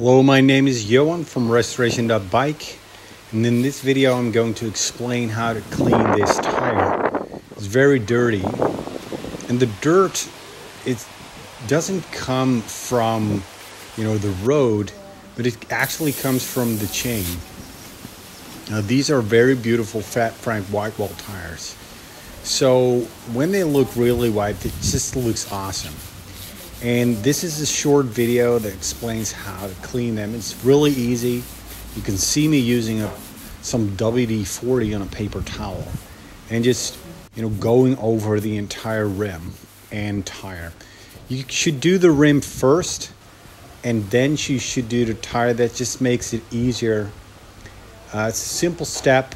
Hello, my name is Johan from restoration.bike, and in this video I'm going to explain how to clean this tire. It's very dirty, and the dirt, it doesn't come from the road, but it actually comes from the chain. Now, these are very beautiful Fat Frank Whitewall tires, so when they look really white, it just looks awesome. And this is a short video that explains how to clean them. It's really easy. You can see me using some WD-40 on a paper towel and just going over the entire rim and tire. You should do the rim first, and then you should do the tire. That just makes it easier. It's a simple step.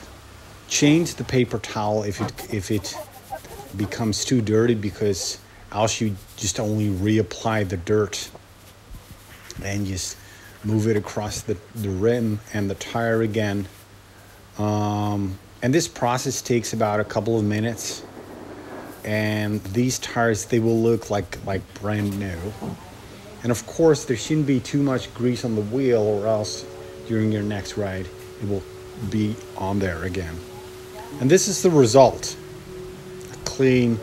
Change the paper towel if it becomes too dirty, because else you just only reapply the dirt and just move it across the rim and the tire again. And this process takes about a couple of minutes, and these tires, they will look like brand new. And of course, there shouldn't be too much grease on the wheel, or else during your next ride it will be on there again. And this is the result: a clean,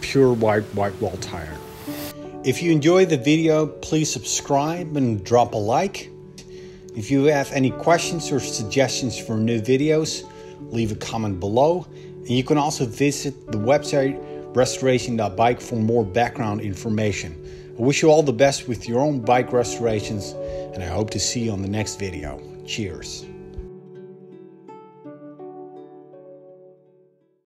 pure whitewall tire. If you enjoyed the video, please subscribe and drop a like. If you have any questions or suggestions for new videos, leave a comment below. And you can also visit the website restoration.bike for more background information. I wish you all the best with your own bike restorations, and I hope to see you on the next video. Cheers.